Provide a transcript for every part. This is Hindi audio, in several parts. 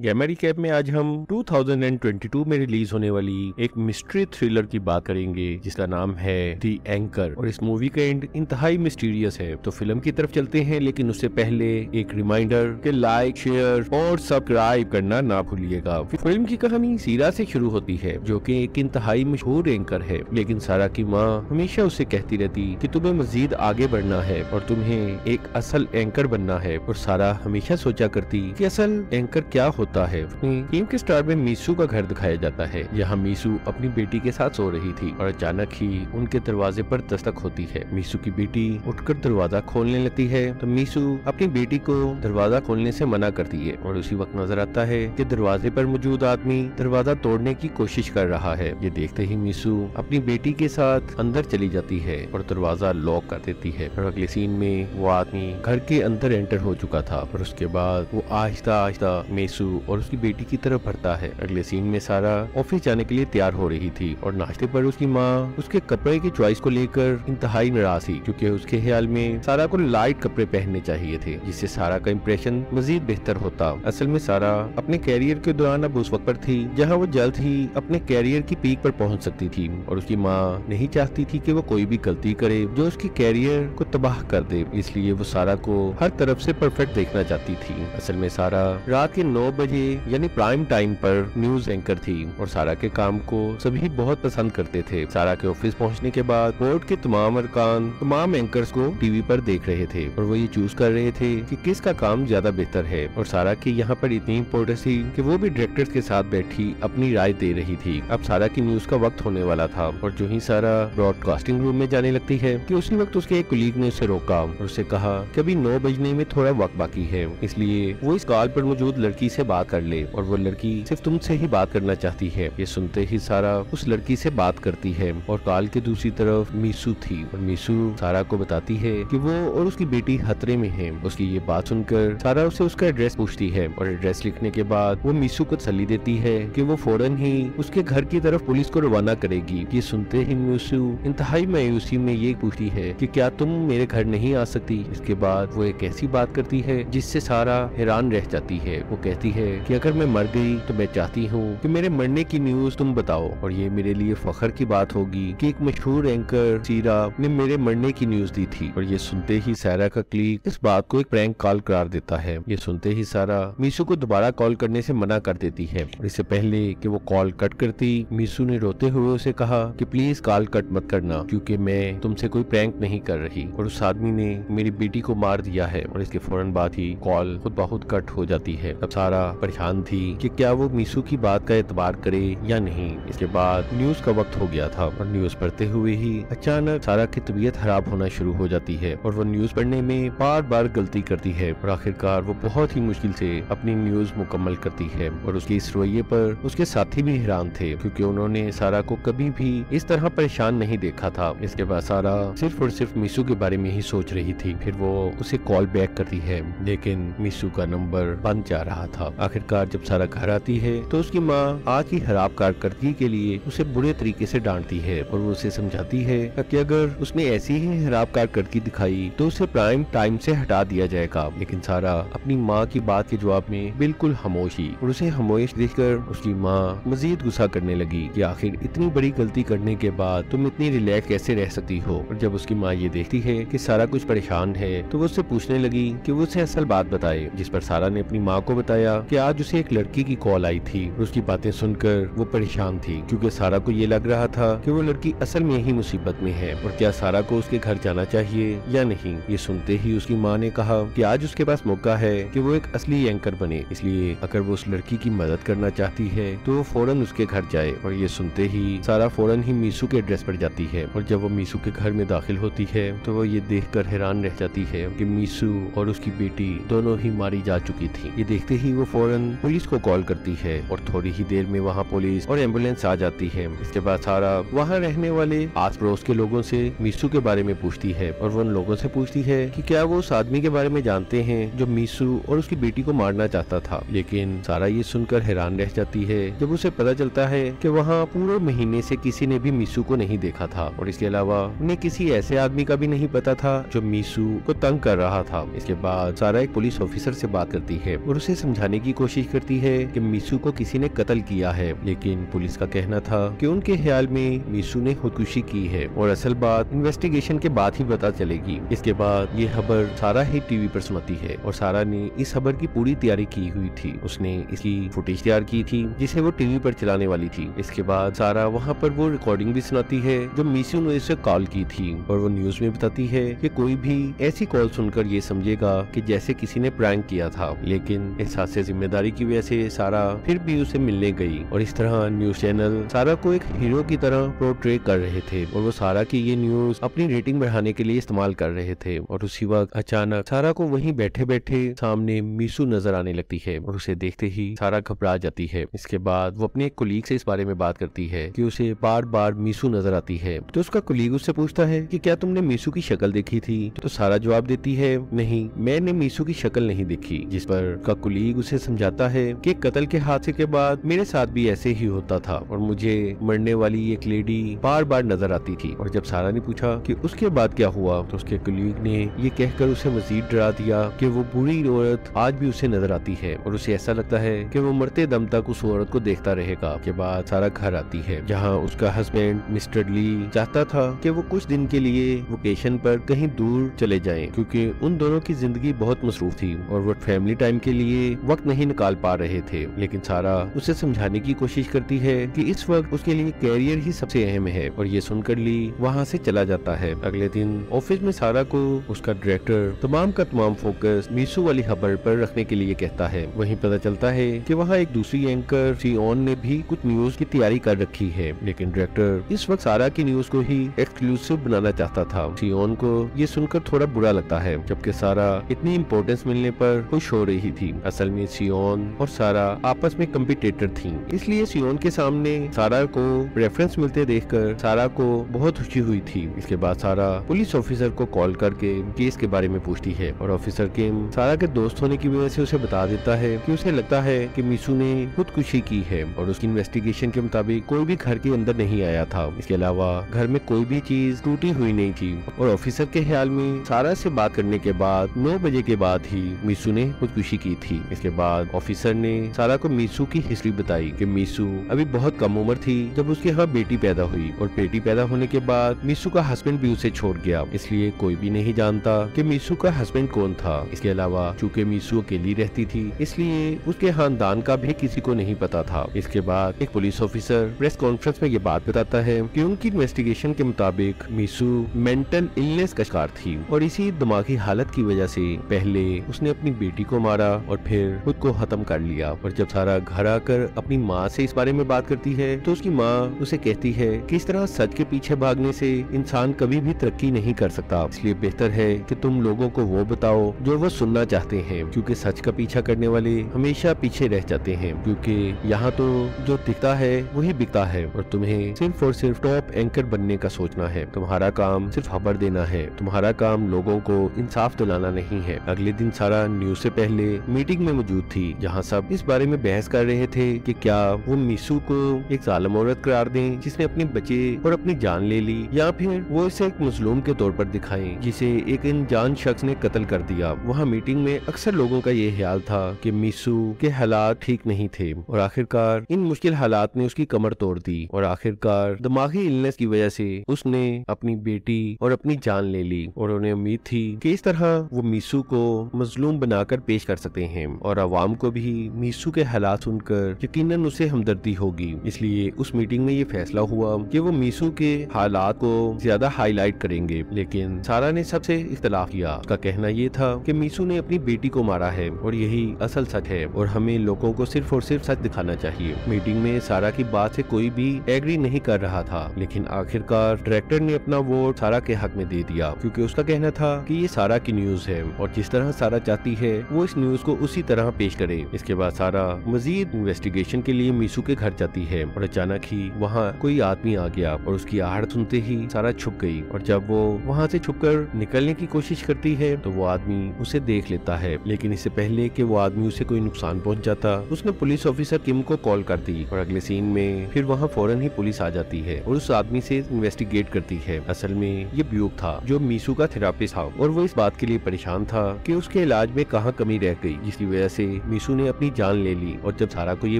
गैमा रिकैप में आज हम 2022 में रिलीज होने वाली एक मिस्ट्री थ्रिलर की बात करेंगे जिसका नाम है दी एंकर। और इस मूवी का एंड इंतहाई मिस्टीरियस है। तो फिल्म की तरफ चलते हैं, लेकिन उससे पहले एक रिमाइंडर कि लाइक, शेयर और सब्सक्राइब करना ना भूलिएगा। फिल्म की कहानी सीरा से शुरू होती है, जो कि एक इंतहाई मशहूर एंकर है। लेकिन सारा की माँ हमेशा उसे कहती रहती कि तुम्हें मजीद आगे बढ़ना है और तुम्हें एक असल एंकर बनना है। और सारा हमेशा सोचा करती कि असल एंकर क्या होता है। फिल्म के स्टार में मीसू का घर दिखाया जाता है। यहाँ मीसू अपनी बेटी के साथ सो रही थी और अचानक ही उनके दरवाजे पर दस्तक होती है। मीसू की बेटी उठकर दरवाजा खोलने लगती है तो मीसू अपनी बेटी को दरवाजा खोलने से मना करती है। और उसी वक्त नजर आता है कि दरवाजे पर मौजूद आदमी दरवाजा तोड़ने की कोशिश कर रहा है। ये देखते ही मीसू अपनी बेटी के साथ अंदर चली जाती है और दरवाजा लॉक कर देती है। और अगले सीन में वो आदमी घर के अंदर एंटर हो चुका था और उसके बाद वो आहिस्ता आहिस्ता मीसू और उसकी बेटी की तरफ बढ़ता है। अगले सीन में सारा ऑफिस जाने के लिए तैयार हो रही थी और नाश्ते पर उसकी माँ उसके कपड़े की चॉइस को लेकर इंतहाई नाराज थी, क्योंकि उसके ख्याल में सारा को लाइट कपड़े पहनने चाहिए थे जिससे सारा का इम्प्रेशन मजीद बेहतर होता। असल में सारा अपने कैरियर के दौरान अब उस वक्त पर थी जहाँ वो जल्द ही अपने कैरियर की पीक पर पहुँच सकती थी और उसकी माँ नहीं चाहती थी कि वो कोई भी गलती करे जो उसके कैरियर को तबाह कर दे। इसलिए वो सारा को हर तरफ से परफेक्ट देखना चाहती थी। असल में सारा रात के 9 बजे यानी प्राइम टाइम पर न्यूज एंकर थी और सारा के काम को सभी बहुत पसंद करते थे। सारा के ऑफिस पहुंचने के बाद बोर्ड के तमाम अरकान तमाम एंकर्स को टीवी पर देख रहे थे और वो ये चूज कर रहे थे कि किसका काम ज्यादा बेहतर है। और सारा की यहाँ पर इतनी इम्पोर्टेंस थी कि वो भी डायरेक्टर्स के साथ बैठी अपनी राय दे रही थी। अब सारा की न्यूज का वक्त होने वाला था और जो ही सारा ब्रॉडकास्टिंग रूम में जाने लगती है कि उसी वक्त उसके एक कुलीग ने उसे रोका और उसे कहा कि अभी 9 बजने में थोड़ा वक्त बाकी है, इसलिए वो इस कॉल पर मौजूद लड़की से बात कर ले और वो लड़की सिर्फ तुमसे ही बात करना चाहती है। ये सुनते ही सारा उस लड़की से बात करती है और कॉल के दूसरी तरफ मीसू थी और मीसू सारा को बताती है कि वो और उसकी बेटी खतरे में है। उसकी ये बात सुनकर सारा उसे उसका एड्रेस पूछती है और एड्रेस लिखने के बाद वो मीसू को तसल्ली देती है कि वो फौरन ही उसके घर की तरफ पुलिस को रवाना करेगी। ये सुनते ही मीसू इंतहाई मायूसी में ये पूछती है कि क्या तुम मेरे घर नहीं आ सकती। इसके बाद वो एक ऐसी बात करती है जिससे सारा हैरान रह जाती है। वो कहती है कि अगर मैं मर गई तो मैं चाहती हूँ कि मेरे मरने की न्यूज तुम बताओ और ये मेरे लिए फख्र की बात होगी कि एक मशहूर एंकर सीरा ने मेरे मरने की न्यूज दी थी। और ये सुनते ही सारा का क्लीग इस बात को एक प्रैंक कॉल करार देता है। ये सुनते ही सारा मीसू को दोबारा कॉल करने से मना कर देती है और इससे पहले कि वो कॉल कट करती मीसू ने रोते हुए उसे कहा कि प्लीज कॉल कट मत करना, क्योंकि मैं तुमसे कोई प्रैंक नहीं कर रही और उस आदमी ने मेरी बेटी को मार दिया है। और इसके फौरन बाद ही कॉल खुद ब खुद कट हो जाती है। अब सारा परेशान थी कि क्या वो मीसू की बात का एतबार करे या नहीं। इसके बाद न्यूज का वक्त हो गया था और न्यूज पढ़ते हुए ही अचानक सारा की तबीयत खराब होना शुरू हो जाती है और वो न्यूज पढ़ने में बार बार गलती करती है और आखिरकार वो बहुत ही मुश्किल से अपनी न्यूज मुकम्मल करती है। और उसके इस रवैये पर उसके साथी भी हैरान थे, क्योंकि उन्होंने सारा को कभी भी इस तरह परेशान नहीं देखा था। इसके बाद सारा सिर्फ और सिर्फ मीसू के बारे में ही सोच रही थी। फिर वो उसे कॉल बैक करती है, लेकिन मीसू का नंबर बंद जा रहा था। आखिरकार जब सारा घर आती है तो उसकी माँ आज की खराब कारकर्दगी के लिए उसे बुरे तरीके से डांटती है और वो उसे समझाती है कि अगर उसने ऐसी ही खराब कारकर्दगी दिखाई तो उसे प्राइम टाइम से हटा दिया जाएगा। लेकिन सारा अपनी माँ की बात के जवाब में बिल्कुल खामोश ही और उसे खामोश देखकर उसकी माँ मजीद गुस्सा करने लगी कि आखिर इतनी बड़ी गलती करने के बाद तुम इतनी रिलैक्स कैसे रह सकती हो। और जब उसकी माँ ये देखती है कि सारा कुछ परेशान है तो वो उससे पूछने लगी कि वो उसे असल बात बताए, जिस पर सारा ने अपनी माँ को बताया कि आज उसे एक लड़की की कॉल आई थी और उसकी बातें सुनकर वो परेशान थी, क्योंकि सारा को ये लग रहा था कि वो लड़की असल में ही मुसीबत में है और क्या सारा को उसके घर जाना चाहिए या नहीं। ये सुनते ही उसकी माँ ने कहा कि आज उसके पास मौका है कि वो एक असली एंकर बने, इसलिए अगर वो उस लड़की की मदद करना चाहती है तो वो फौरन उसके घर जाए। और ये सुनते ही सारा फौरन ही मीसू के एड्रेस पर जाती है और जब वो मीसू के घर में दाखिल होती है तो वो ये देखकर हैरान रह जाती है कि मीसू और उसकी बेटी दोनों ही मारी जा चुकी थी। ये देखते ही वो फौरन पुलिस को कॉल करती है और थोड़ी ही देर में वहाँ पुलिस और एम्बुलेंस आ जाती है। इसके बाद सारा वहाँ रहने वाले आस पड़ोस के लोगों से मीसू के बारे में पूछती है और वो उन लोगों से पूछती है कि क्या वो उस आदमी के बारे में जानते हैं जो मीसू और उसकी बेटी को मारना चाहता था। लेकिन सारा ये सुनकर हैरान रह जाती है जब उसे पता चलता है कि वहाँ पूरे महीने से किसी ने भी मीसू को नहीं देखा था और इसके अलावा उन्हें किसी ऐसे आदमी का भी नहीं पता था जो मीसू को तंग कर रहा था। इसके बाद सारा एक पुलिस ऑफिसर से बात करती है और उसे समझाने की की कोशिश करती है कि मीसू को किसी ने कत्ल किया है, लेकिन पुलिस का कहना था कि उनके ख्याल में मीसू ने खुदकुशी की है और असल बात इन्वेस्टिगेशन के बाद ही पता चलेगी। इसके बाद ये खबर सारा ही टीवी पर सुनाती है और सारा ने इस खबर की पूरी तैयारी की हुई थी। उसने इसकी फुटेज तैयार की थी जिसे वो टीवी पर चलाने वाली थी। इसके बाद सारा वहाँ पर वो रिकॉर्डिंग भी सुनाती है जो मीसू ने इसे कॉल की थी और वो न्यूज में बताती है कि कोई भी ऐसी कॉल सुनकर ये समझेगा कि जैसे किसी ने प्रैंक किया था, लेकिन एहसास से जिम्मेदारी की वजह से सारा फिर भी उसे मिलने गई और इस तरह न्यूज चैनल सारा को एक हीरो की तरह पोर्ट्रे कर रहे थे और वो सारा की ये न्यूज अपनी रेटिंग बढ़ाने के लिए इस्तेमाल कर रहे थे। और उसी वक्त अचानक सारा को वहीं बैठे बैठे सामने मीसू नजर आने लगती है और उसे देखते ही सारा घबरा जाती है। इसके बाद वो अपने एक कोलीग से इस बारे में बात करती है कि उसे बार बार मीसू नजर आती है। तो उसका कोलीग उससे पूछता है कि क्या तुमने मीसू की शक्ल देखी थी? तो सारा जवाब देती है, नहीं, मैंने मीसू की शक्ल नहीं देखी। जिस पर का कोलीग उसे समझाता है कि कत्ल के हादसे के बाद मेरे साथ भी ऐसे ही होता था और मुझे मरने वाली एक लेडी बार बार नजर आती थी। और जब सारा ने पूछा कि उसके बाद क्या हुआ तो उसके कोलीग ने ये कहकर उसे मजीद डरा दिया कि वो बुरी औरत आज भी उसे नजर आती है और उसे ऐसा लगता है कि वो मरते दम तक उस औरत को देखता रहेगा। के बाद सारा घर आती है जहाँ उसका हस्बैंड मिस्टर ली चाहता था कि वो कुछ दिन के लिए वेकेशन पर कहीं दूर चले जाएं क्योंकि उन दोनों की जिंदगी बहुत मसरूफ थी और वो फैमिली टाइम के लिए वक्त नहीं निकाल पा रहे थे। लेकिन सारा उसे समझाने की कोशिश करती है कि इस वक्त उसके लिए कैरियर ही सबसे अहम है और ये सुनकर ली वहाँ से चला जाता है। अगले दिन ऑफिस में सारा को उसका डायरेक्टर तमाम का तमाम फोकस मीसू वाली खबर पर रखने के लिए कहता है। वहीं पता चलता है कि वहाँ एक दूसरी एंकर सियोन ने भी कुछ न्यूज की तैयारी कर रखी है, लेकिन डायरेक्टर इस वक्त सारा की न्यूज को ही एक्सक्लूसिव बनाना चाहता था। सियोन को ये सुनकर थोड़ा बुरा लगता है जबकि सारा इतनी इम्पोर्टेंस मिलने पर खुश हो रही थी। असल में सियोन और सारा आपस में कंपटीटर थी, इसलिए सियोन के सामने सारा को रेफरेंस मिलते देखकर सारा को बहुत खुशी हुई थी। इसके बाद सारा पुलिस ऑफिसर को कॉल करके केस के बारे में पूछती है और ऑफिसर किम सारा के दोस्त होने की वजह से उसे बता देता है कि उसे लगता है कि मीसू ने खुदकुशी की है और उसकी इन्वेस्टिगेशन के मुताबिक कोई भी घर के अंदर नहीं आया था। इसके अलावा घर में कोई भी चीज टूटी हुई नहीं थी और ऑफिसर के ख्याल में सारा से बात करने के बाद 9 बजे के बाद ही मीसू ने खुदकुशी की थी। इसके बाद ऑफिसर ने सारा को मीसू की हिस्ट्री बताई कि मीसू अभी बहुत कम उम्र थी जब उसके यहाँ बेटी पैदा हुई और बेटी पैदा होने के बाद मीसू का हस्बैंड भी उसे छोड़ गया, इसलिए कोई भी नहीं जानता कि मीसू का हस्बैंड कौन था। इसके अलावा चूंकि मीसू अकेली रहती थी इसलिए उसके खानदान का भी किसी को नहीं पता था। इसके बाद एक पुलिस ऑफिसर प्रेस कॉन्फ्रेंस में ये बात बताता है कि उनकी इन्वेस्टिगेशन के मुताबिक मीसू मेंटल इलनेस का शिकार थी और इसी दिमागी हालत की वजह से पहले उसने अपनी बेटी को मारा और फिर खुद को खत्म कर लिया। और जब सारा घर आकर अपनी माँ से इस बारे में बात करती है तो उसकी माँ उसे कहती है कि इस तरह सच के पीछे भागने से इंसान कभी भी तरक्की नहीं कर सकता, इसलिए बेहतर है कि तुम लोगों को वो बताओ जो वो सुनना चाहते हैं, क्योंकि सच का पीछा करने वाले हमेशा पीछे रह जाते हैं। क्योंकि यहाँ तो जो दिखता है वही बिकता है और तुम्हें सिर्फ और सिर्फ टॉप एंकर बनने का सोचना है। तुम्हारा काम सिर्फ खबर देना है, तुम्हारा काम लोगों को इंसाफ दिलाना नहीं है। अगले दिन सारा न्यूज से पहले मीटिंग में मौजूद थी जहाँ सब इस बारे में बहस कर रहे थे कि क्या वो मीसू को एक जालिम औरत करार दें जिसने अपने बच्चे और अपनी जान ले ली, या फिर वो इसे एक मजलूम के तौर पर दिखाएं जिसे एक अनजान शख्स ने कत्ल कर दिया। वहाँ मीटिंग में अक्सर लोगों का ये ख्याल था कि मीसू के हालात ठीक नहीं थे और आखिरकार इन मुश्किल हालात ने उसकी कमर तोड़ दी और आखिरकार दिमागी इलनेस की वजह से उसने अपनी बेटी और अपनी जान ले ली। और उन्हें उम्मीद थी कि इस तरह वो मीसू को मजलूम बनाकर पेश कर सकते हैं और अवाम को भी मीसू के हालात सुनकर यकीनन उसे हमदर्दी होगी। इसलिए उस मीटिंग में ये फैसला हुआ कि वो मीसू के हालात को ज्यादा हाईलाइट करेंगे, लेकिन सारा ने सबसे इख्तलाफ किया। उसका कहना ये था कि मीसू ने अपनी बेटी को मारा है और यही असल सच है और हमें लोगों को सिर्फ और सिर्फ सच दिखाना चाहिए। मीटिंग में सारा की बात से कोई भी एग्री नहीं कर रहा था, लेकिन आखिरकार डायरेक्टर ने अपना वोट सारा के हक में दे दिया क्योंकि उसका कहना था कि ये सारा की न्यूज है और जिस तरह सारा चाहती है वो इस न्यूज को उसी तरह पेश करे। इसके बाद सारा मजीद इन्वेस्टिगेशन के लिए मीसू के घर जाती है और अचानक ही वहाँ कोई आदमी आ गया और उसकी आहट सुनते ही सारा छुप गई और जब वो वहाँ से छुपकर निकलने की कोशिश करती है तो वो आदमी उसे देख लेता है, लेकिन इससे पहले कि वो आदमी उसे कोई नुकसान पहुँच जाता उसने पुलिस ऑफिसर किम को कॉल कर दी और अगले सीन में फिर वहाँ फौरन ही पुलिस आ जाती है और उस आदमी से इन्वेस्टिगेट करती है। असल में ये ब्यूक था जो मीसू का थेरापिस्ट था और वो इस बात के लिए परेशान था कि उसके इलाज में कहाँ कमी रह गई जिसकी वजह से मीसू ने अपनी जान ले ली। और जब सारा को ये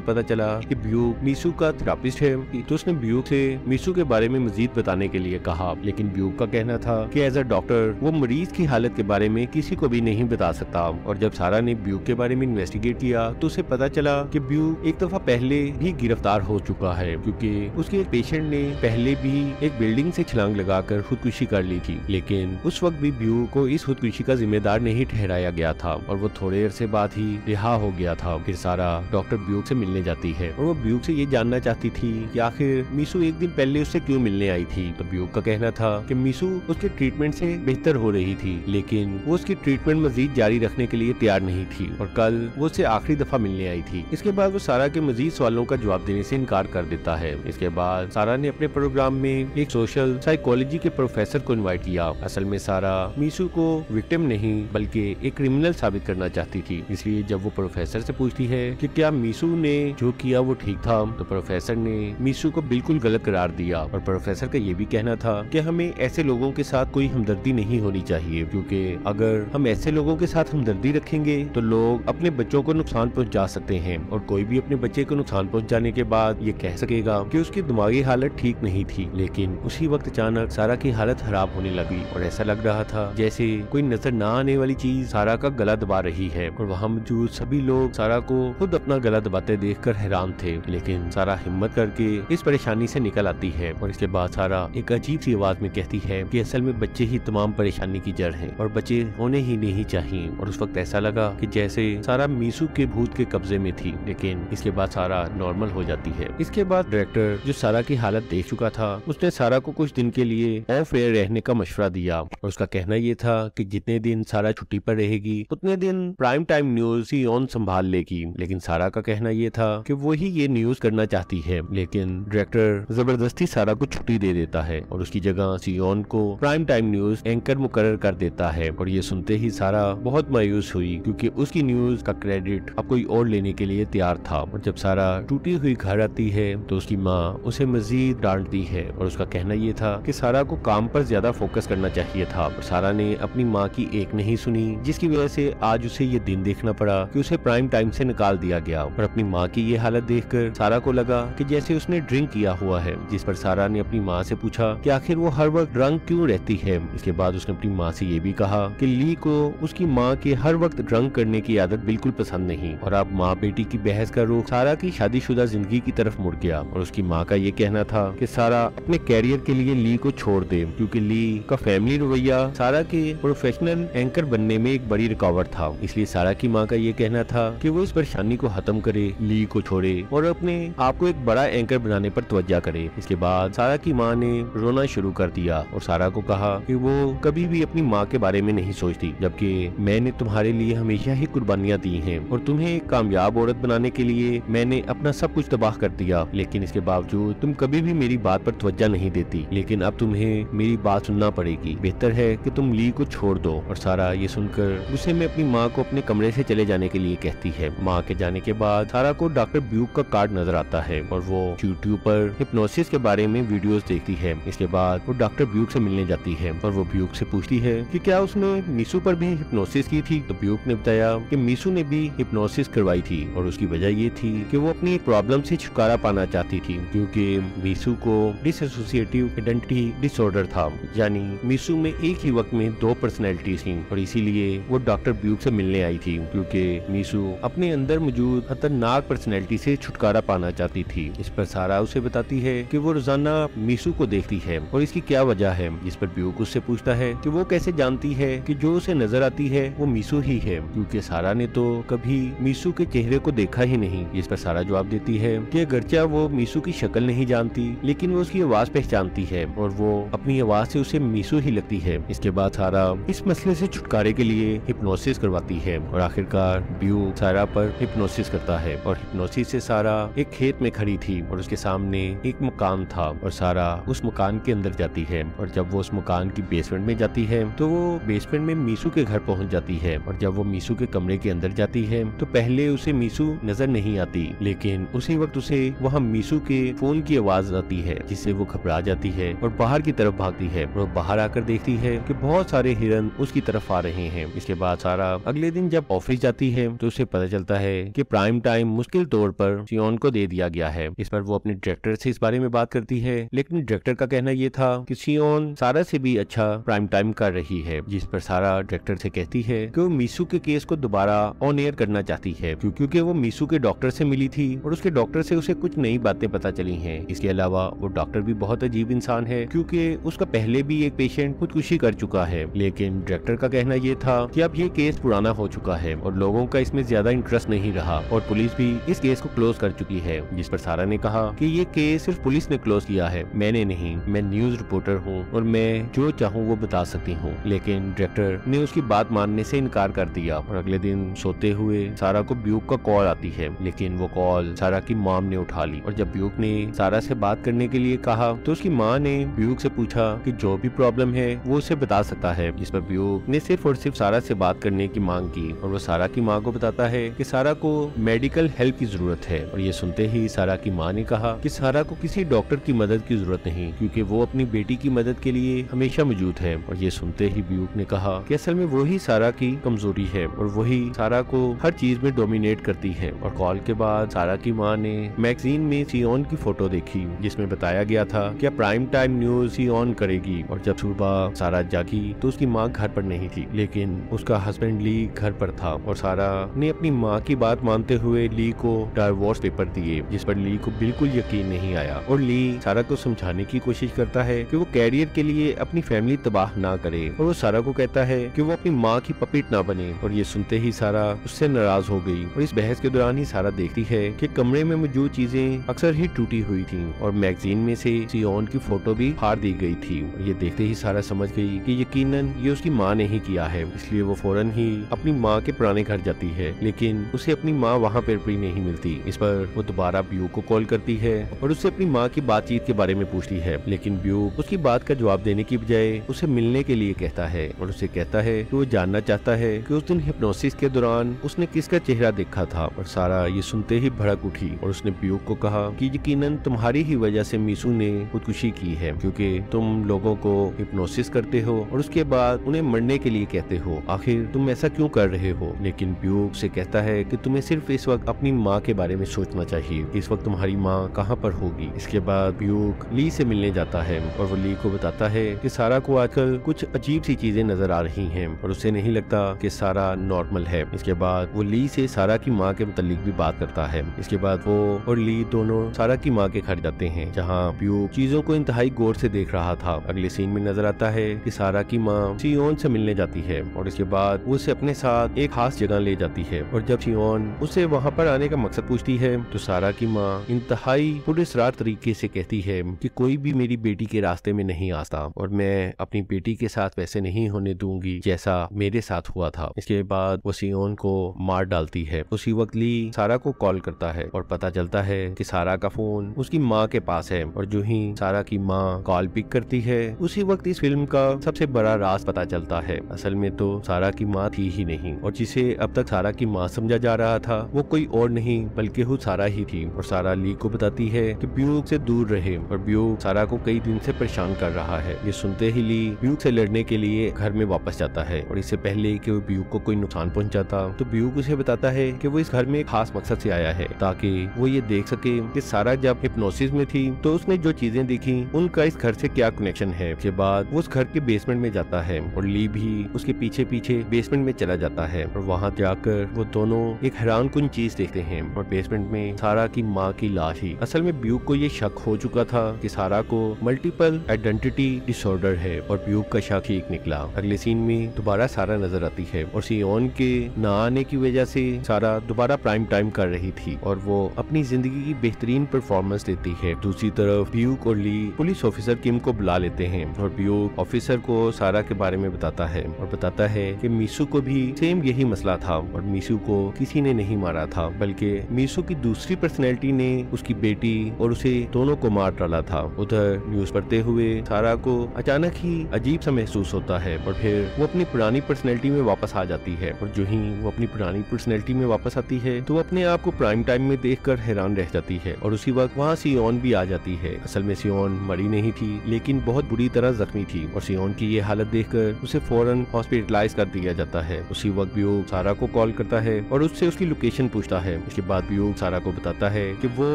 पता चला कि ब्यूक मीसू का थेरापिस्ट है तो उसने ब्यूक से मीसू के बारे में मजीद बताने के लिए कहा, लेकिन ब्यूक का कहना था कि एज अ डॉक्टर वो मरीज की हालत के बारे में किसी को भी नहीं बता सकता। और जब सारा ने ब्यूक के बारे में इन्वेस्टिगेट किया तो उसे पता चला कि ब्यूक एक दफा पहले भी गिरफ्तार हो चुका है, क्योंकि उसके एक पेशेंट ने पहले भी एक बिल्डिंग से छलांग लगाकर खुदकुशी कर ली थी, लेकिन उस वक्त भी ब्यूक को इस खुदकुशी का जिम्मेदार नहीं ठहराया गया था और वो थोड़े अरसे बाद ही रिहा हो गया था। फिर सारा डॉक्टर ब्यूक से मिलने जाती है और वो ब्यूक से ये जानना चाहती थी कि आखिर मीसू एक दिन पहले उससे क्यों मिलने आई थी। तो ब्यूक का कहना था कि मीसू उसके ट्रीटमेंट से बेहतर हो रही थी, लेकिन वो उसकी ट्रीटमेंट मजीद जारी रखने के लिए तैयार नहीं थी और कल वो उससे आखिरी दफा मिलने आई थी। इसके बाद वो सारा के मजीद सवालों का जवाब देने से इनकार कर देता है। इसके बाद सारा ने अपने प्रोग्राम में एक सोशल साइकोलॉजी के प्रोफेसर को इनवाइट किया। असल में सारा मीसू को विक्टिम नहीं बल्कि एक क्रिमिनल साबित करना चाहती थी, इसलिए जब वो प्रोफेसर से पूछती है कि क्या मीसू ने जो किया वो ठीक था, तो प्रोफेसर ने मीसू को बिल्कुल गलत करार दिया। और प्रोफेसर का ये भी कहना था कि हमें ऐसे लोगों के साथ कोई हमदर्दी नहीं होनी चाहिए, क्योंकि अगर हम ऐसे लोगों के साथ हमदर्दी रखेंगे तो लोग अपने बच्चों को नुकसान पहुंचा सकते हैं और कोई भी अपने बच्चे को नुकसान पहुंचाने के बाद ये कह सकेगा कि उसकी दिमागी हालत ठीक नहीं थी। लेकिन उसी वक्त अचानक सारा की हालत खराब होने लगी और ऐसा लग रहा था जैसे कोई नजर न आने वाली चीज सारा का गला दबा रही है और वहाँ मौजूद सभी लोग सारा को खुद अपना गला दबाते देखकर हैरान थे। लेकिन सारा हिम्मत करके इस परेशानी से निकल आती है और इसके बाद सारा एक अजीब सी आवाज में कहती है कि असल में बच्चे ही तमाम परेशानी की जड़ हैं और बच्चे होने ही नहीं चाहिए। और उस वक्त ऐसा लगा कि जैसे सारा मीसू के भूत के कब्जे में थी, लेकिन इसके बाद सारा नॉर्मल हो जाती है। इसके बाद डायरेक्टर जो सारा की हालत देख चुका था उसने सारा को कुछ दिन के लिए ऑफ एयर रहने का मशवरा दिया और उसका कहना ये था कि जितने दिन सारा छुट्टी पर रहेगी उतने दिन prime time news he on संभाल लेगी। लेकिन सारा का कहना ये था कि वो ही ये न्यूज करना चाहती है, लेकिन डायरेक्टर जबरदस्ती सारा को छुट्टी दे देता है और उसकी जगह सियोन को प्राइम टाइम न्यूज एंकर मुकर्रर कर देता है। और ये सुनते ही सारा बहुत मायूस हुई, क्योंकि उसकी न्यूज का क्रेडिट अब कोई और लेने के लिए तैयार था। और जब सारा टूटी हुई घर आती है तो उसकी माँ उसे मजीद डांटती है और उसका कहना ये था कि सारा को काम पर ज्यादा फोकस करना चाहिए था। और सारा ने अपनी माँ की एक नहीं सुनी, जिसकी वजह से आज उसे ये दिन देखना पड़ा कि उसे प्राइम टाइम से निकाल दिया गया। और अपनी माँ की ये हालत देखकर सारा को लगा कि जैसे उसने ड्रिंक किया हुआ है, जिस पर सारा ने अपनी माँ से पूछा कि आखिर वो हर वक्त ड्रंक क्यों रहती है। इसके बाद उसने अपनी माँ से ये भी कहा कि ली को उसकी माँ के हर वक्त ड्रंक करने की आदत बिल्कुल पसंद नहीं। और अब माँ बेटी की बहस का रुख सारा की शादीशुदा जिंदगी की तरफ मुड़ गया और उसकी माँ का ये कहना था कि सारा अपने कैरियर के लिए ली को छोड़ दे, क्योंकि ली का फैमिली रवैया सारा के प्रोफेशनल एंकर बनने में एक बड़ी रुकावट था। इसलिए सारा की माँ का ये कहना था कि वो इस परेशानी को खत्म करे, ली को छोड़े और अपने आप को एक बड़ा एंकर बनाने पर तवज्जो करे। इसके बाद सारा की माँ ने रोना शुरू कर दिया और सारा को कहा कि वो कभी भी अपनी माँ के बारे में नहीं सोचती, जबकि मैंने तुम्हारे लिए हमेशा ही कुर्बानियाँ दी हैं और तुम्हें एक कामयाब औरत बनाने के लिए मैंने अपना सब कुछ तबाह कर दिया, लेकिन इसके बावजूद तुम कभी भी मेरी बात पर तवज्जो नहीं देती। लेकिन अब तुम्हें मेरी बात सुनना पड़ेगी, बेहतर है कि तुम ली को छोड़ दो। और सारा ये सुनकर गुस्से में अपनी माँ को अपने कमरे से चले जाने के लिए कहती है। माँ के जाने के बाद सारा को डॉक्टर ब्यूक का कार्ड नजर आता है और वो यूट्यूब पर हिप्नोसिस के बारे में वीडियोस देखती है। इसके बाद वो डॉक्टर ब्यूक से मिलने जाती है और वो ब्यूक से पूछती है कि क्या उसने मीसू पर भी हिप्नोसिस की थी। तो ब्यूक ने बताया कि मीसू ने भी हिप्नोसिस करवाई थी और उसकी वजह ये थी कि वो अपनी प्रॉब्लम से छुटकारा पाना चाहती थी, क्योंकि मीसू को डिसोसिएटिव आइडेंटिटी डिसऑर्डर था, यानी मीसू में एक ही वक्त में दो पर्सनैलिटी थी और इसीलिए वो डॉक्टर ब्यूक से मिलने आई थी, क्योंकि मीसू अपने अंदर मौजूद खतरनाक पर्सनैलिटी से छुटकारा पाना चाहती थी। इस पर सारा उसे बताती है कि वो रोजाना मीसू को देखती है और इसकी क्या वजह है, जिस पर ब्यूक उससे पूछता है कि वो कैसे जानती है कि जो उसे नजर आती है वो मीसू ही है, क्योंकि सारा ने तो कभी मीसू के चेहरे को देखा ही नहीं। इस पर सारा जवाब देती है कि अगरचे वो मीसू की शक्ल नहीं जानती, लेकिन वो उसकी आवाज पहचानती है और वो अपनी आवाज से उसे मीसू ही लगती है। इसके बाद सारा इस मसले से छुटकारे के लिए हिप्नोसिस करवाती है और आखिरकार ब्यूक सारा पर हिप्नोसिस करता है और हिप्नोसिस से सारा एक खेत में खड़ी थी और उसके सामने एक मकान था और सारा उस मकान के अंदर जाती है। और जब वो उस मकान की बेसमेंट में जाती है तो वो बेसमेंट में मीसू के घर पहुंच जाती है और जब वो मीसू के कमरे के अंदर जाती है तो पहले उसे मीसू नजर नहीं आती, लेकिन उसी वक्त उसे वहाँ मीसू के फोन की आवाज आती है, जिससे वो घबरा जाती है और बाहर की तरफ भागती है और बाहर आकर देखती है कि बहुत सारे हिरन उसकी तरफ आ रहे हैं। इसके बाद सारा अगले दिन जब ऑफिस जाती है है तो उसे पता चलता है कि प्राइम टाइम मुश्किल तौर पर सियोन को दे दिया गया है। इस पर वो अपने डायरेक्टर से इस बारे में बात करती है, लेकिन डायरेक्टर का कहना ये था कि सियोन सारा से भी अच्छा प्राइम टाइम कर रही है, जिस पर सारा डायरेक्टर से कहती है कि वो मीसू के केस को दोबारा ऑन एयर करना चाहती है क्योंकि वो मीसू के डॉक्टर से मिली थी और उसके डॉक्टर से उसे कुछ नई बातें पता चली हैं। इसके अलावा वो डॉक्टर भी बहुत अजीब इंसान है क्योंकि उसका पहले भी एक पेशेंट खुदकुशी कर चुका है। लेकिन डायरेक्टर का कहना ये था कि अब ये केस पुराना हो चुका है और लोगों का इसमें ज्यादा इंटरेस्ट नहीं रहा और पुलिस भी इस केस को क्लोज कर चुकी है। जिस पर सारा ने कहा कि ये केस सिर्फ पुलिस ने क्लोज किया है, मैंने नहीं, मैं न्यूज रिपोर्टर हूँ और मैं जो चाहूँ वो बता सकती हूँ। लेकिन डायरेक्टर ने उसकी बात मानने से इनकार कर दिया और अगले दिन सोते हुए सारा को ब्यूक का कॉल आती है, लेकिन वो कॉल सारा की मॉम ने उठा ली और जब ब्यूक ने सारा से बात करने के लिए कहा तो उसकी माँ ने ब्यूक से पूछा कि जो भी प्रॉब्लम है वो उसे बता सकता है। जिस पर ब्यूक ने सिर्फ और सिर्फ सारा से बात करने की मांग की और वो सारा की माँ को बताता है कि सारा को मेडिकल हेल्प की जरूरत है। और ये सुनते ही सारा की माँ ने कहा कि सारा को किसी डॉक्टर की मदद की जरूरत नहीं क्योंकि वो अपनी बेटी की मदद के लिए हमेशा मौजूद है। और ये सुनते ही ब्यूक ने कहा कि असल में वही सारा की कमजोरी है और वही सारा को हर चीज में डोमिनेट करती है। और कॉल के बाद सारा की माँ ने मैगजीन में सियोन की फोटो देखी जिसमें बताया गया था कि प्राइम टाइम न्यूज सियोन करेगी। और जब सुबह सारा जागी तो उसकी माँ घर पर नहीं थी, लेकिन उसका हस्बैंड ली घर पर था और सारा ने अपनी माँ की बात मानते हुए ली को डाइवोर्स पेपर दिए, जिस पर ली को बिल्कुल यकीन नहीं आया। और ली सारा को समझाने की कोशिश करता है कि वो कैरियर के लिए अपनी फैमिली तबाह ना करे और वो सारा को कहता है कि वो अपनी माँ की पपेट ना बने। और ये सुनते ही सारा उससे नाराज हो गई और इस बहस के दौरान ही सारा देखती है कि कमरे में मौजूद चीजें अक्सर ही टूटी हुई थी और मैगजीन में से सियोन की फोटो भी फाड़ दी गई थी। और ये देखते ही सारा समझ गई कि यकीनन ये उसकी माँ ने ही किया है, इसलिए वो फौरन ही अपनी माँ के पुराने घर जाती है, लेकिन उसे अपनी माँ वहाँ पर भी नहीं मिलती। इस पर वो दोबारा ब्यूक को कॉल करती है और उससे अपनी माँ की बातचीत के बारे में पूछती है, लेकिन ब्यूक उसकी बात का जवाब देने की बजाय उसे मिलने के लिए कहता है और उसे कहता है कि वो जानना चाहता है कि उस दिन हिप्नोसिस के दौरान उसने किसका चेहरा देखा था। और सारा ये सुनते ही भड़क उठी और उसने ब्यूक को कहा कि यकीनन तुम्हारी ही वजह से मीसू ने खुदकुशी की है क्योंकि तुम लोगों को हिप्नोसिस करते हो और उसके बाद उन्हें मरने के लिए कहते हो, आखिर तुम ऐसा क्यों कर रहे हो। लेकिन ब्यूक से कहता है कि तुम्हें सिर्फ इस वक्त अपनी माँ के बारे में सोचना चाहिए, इस वक्त तुम्हारी माँ कहाँ पर होगी। इसके बाद ब्यूक ली से मिलने जाता है और वो ली को बताता है कि सारा को आजकल कुछ अजीब सी चीजें नजर आ रही हैं और उसे नहीं लगता कि सारा नॉर्मल है। इसके बाद वो ली से सारा की माँ के मुतालिक भी बात करता है। इसके बाद वो और ली दोनों सारा की माँ के घर जाते हैं जहाँ ब्यूक चीजों को इंतहाई गौर से देख रहा था। अगले सीन में नजर आता है कि सारा की माँ सियोन से मिलने जाती है और इसके बाद वो उसे अपने साथ एक खास जगह ले जाती है और जब सियोन उसे वहाँ पर आने का मकसद पूछती है तो सारा की माँ इंतहाई पुरस्कार तरीके से कहती है कि कोई भी मेरी बेटी के रास्ते में नहीं आता और मैं अपनी बेटी के साथ वैसे नहीं होने दूंगी जैसा मेरे साथ हुआ था। इसके बाद वो सियोन को मार डालती है। उसी वक्त ली सारा को कॉल करता है और पता चलता है कि सारा का फोन उसकी माँ के पास है और जो ही सारा की माँ कॉल पिक करती है उसी वक्त इस फिल्म का सबसे बड़ा राज पता चलता है। असल में तो सारा की माँ थी ही नहीं और जिसे अब तक सारा की माँ समझा जा रहा था वो कोई और नहीं बल्कि खुद सारा ही थी। और सारा ली को बताती है कि ब्यूक से दूर रहे और ब्यूक सारा को कई दिन से परेशान कर रहा है। ये सुनते ही ली ब्यूक से लड़ने के लिए घर में वापस जाता है और इससे पहले कि वो ब्यूक को कोई नुकसान पहुंचाता तो ब्यूक उसे बताता है कि वो इस घर में एक खास मकसद से आया है ताकि वो ये देख सके कि सारा जब हिप्नोसिस में थी तो उसने जो चीजें देखी उनका इस घर से क्या कनेक्शन है। उसके बाद वो उस घर के बेसमेंट में जाता है और ली भी उसके पीछे पीछे बेसमेंट में चला जाता है और वहाँ जाकर वो दोनों एक हैरानकुन चीज देखते हैं और बेसमेंट में सारा की माँ की लाश ही। असल में ब्यूक को ये शक हो चुका था कि सारा को मल्टीपल आइडेंटिटी डिसऑर्डर है और ब्यूक का शक ठीक निकला। अगले सीन में दोबारा सारा नजर आती है और सियोन के न आने की वजह से सारा दोबारा प्राइम टाइम कर रही थी और वो अपनी जिंदगी की बेहतरीन परफॉर्मेंस देती है। दूसरी तरफ ब्यूक और ली पुलिस ऑफिसर किम को बुला लेते हैं और ब्यूक ऑफिसर को सारा के बारे में बताता है और बताता है कि मीसू को भी सेम यही मसला था और मीसू को किसी ने नहीं मारा था बल्कि मीसू की दूसरी पर्सनैलिटी ने उसकी बेटी और उसे दोनों को मार डाला था। उधर न्यूज पढ़ते हुए सारा को अचानक ही अजीब सा महसूस होता है और फिर वो अपनी पुरानी पर्सनैलिटी में वापस आ जाती है और जो ही वो अपनी पुरानी पर्सनैलिटी में वापस आती है तो वो अपने आप को प्राइम टाइम में देखकर हैरान रह जाती है और उसी वक्त वहाँ सियोन भी आ जाती है। असल में सियोन मरी नहीं थी लेकिन बहुत बुरी तरह जख्मी थी और सियोन की ये हालत देखकर उसे फौरन हॉस्पिटलाइज कर दिया जाता है। उसी वक्त ब्यूक सारा को कॉल करता है और उससे उसकी लोकेशन पूछता है। इसके बाद ब्यूक सारा को बताता है कि वो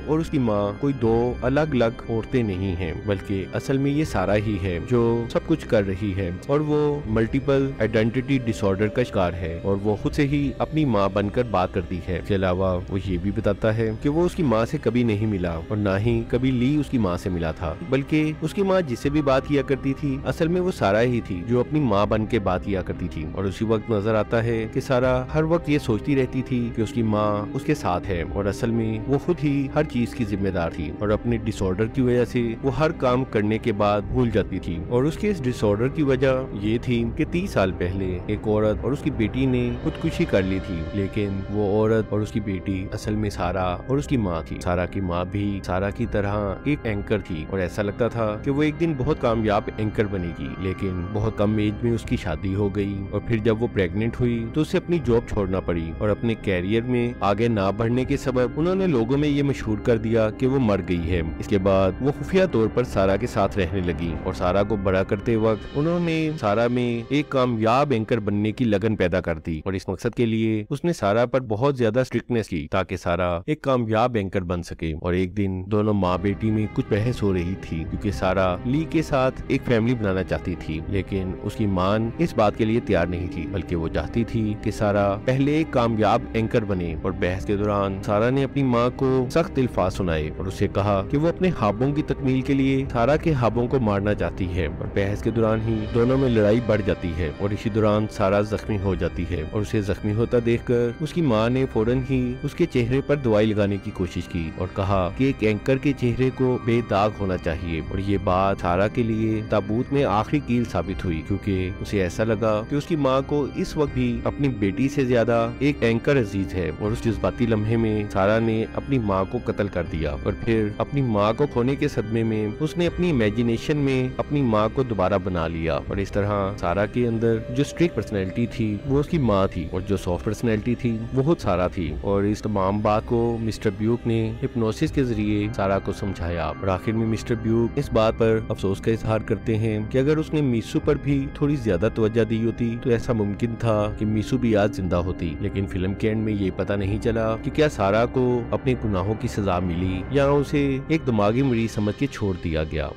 और उसकी माँ कोई दो अलग अलग औरतें नहीं हैं, बल्कि असल में ये सारा ही है जो सब कुछ कर रही है और वो मल्टीपल आइडेंटिटी डिसऑर्डर का शिकार है और वो खुद से ही अपनी माँ बनकर बात करती है। इसके अलावा वो ये भी बताता है कि वो उसकी माँ से कभी नहीं मिला और ना ही कभी ली उसकी माँ से मिला था, बल्कि उसकी माँ जिससे भी बात किया करती थी असल में वो सारा ही थी जो अपनी माँ बन के बात किया करती थी। और उसी वक्त नजर आता है कि सारा हर वक्त ये सोचती रहती थी कि उसकी माँ उसके साथ है और असल में वो खुद ही हर चीज की जिम्मेदार थी और अपने डिसऑर्डर की वजह से वो हर काम करने के बाद भूल जाती थी। और उसके इस डिसऑर्डर की वजह ये थी कि 30 साल पहले एक औरत और उसकी बेटी ने खुदकुशी कर ली थी, लेकिन वो औरत और उसकी बेटी असल में सारा और उसकी माँ थी। सारा की माँ भी सारा की तरह एक एंकर थी और ऐसा लगता था कि वो एक दिन बहुत कामयाब एंकर बनेगी, लेकिन बहुत कम एज में उसकी शादी हो गई और फिर जब वो प्रेग्नेंट हुई तो उसे अपनी जॉब छोड़ना पड़ी और अपने कैरियर में आगे ना बढ़ने के सबब उन्होंने लोगों में ये मशहूर कर दिया कि वो मर गई है। इसके बाद वो खुफिया तौर पर सारा के साथ रहने लगी और सारा को बड़ा करते वक्त उन्होंने सारा में एक कामयाब एंकर बनने की लगन पैदा कर दी और इस मकसद के लिए उसने सारा पर बहुत ज्यादा स्ट्रिक्टनेस की ताकि सारा एक कामयाब एंकर बन सके। और एक दिन दोनों माँ बेटी में कुछ बहस हो रही थी क्योंकि सारा ली के साथ एक फैमिली बनाना चाहती थी, लेकिन उसकी माँ इस बात के लिए तैयार नहीं थी, बल्कि वो चाहती थी कि सारा पहले एक कामयाब एंकर बने। और बहस के दौरान सारा ने अपनी माँ को सख्त अल्फाज सुनाए और उसे कहा कि वो अपने ख्वाबों की तकमील के लिए सारा के ख्वाबों को मारना चाहती है। और बहस के दौरान ही दोनों में लड़ाई बढ़ जाती है और इसी दौरान सारा जख्मी हो जाती है और उसे जख्मी होता देखकर उसकी माँ ने फौरन ही उसके चेहरे पर दवाई लगाने की कोशिश की और कहा कि एक एंकर के चेहरे को बेदाग होना चाहिए। और ये बात सारा के लिए ताबूत में आखिरी कील साबित हुई क्योंकि उसे ऐसा लगा कि उसकी माँ को इस वक्त भी अपनी बेटी से ज्यादा एक एंकर अजीज है। और उस जज्बाती लम्हे में सारा ने अपनी माँ को कत्ल कर दिया और फिर अपनी माँ को खोने के सदमे में उसने अपनी इमेजिनेशन में अपनी माँ को दोबारा बना लिया। और इस तरह सारा के अंदर जो स्ट्रिक्ट पर्सनैलिटी थी वो उसकी माँ थी और जो सॉफ्ट पर्सनैलिटी थी वो खुद सारा थी। और इस तमाम बात को मिस्टर ब्यूक ने हिप्नोसिस के जरिए सारा को समझाया और आखिर में मिस्टर ब्यूक इस बात पर अफसोस का इजहार करते हैं कि अगर उसने मीसू पर भी थोड़ी ज्यादा तवज्जो दी होती तो ऐसा मुमकिन था कि मीसू भी आज जिंदा होती। लेकिन फिल्म के एंड में ये पता नहीं चला कि क्या सारा को अपने गुनाहों की सजा मिली या उसे एक दिमागी मरीज समझ के छोड़ दिया गया।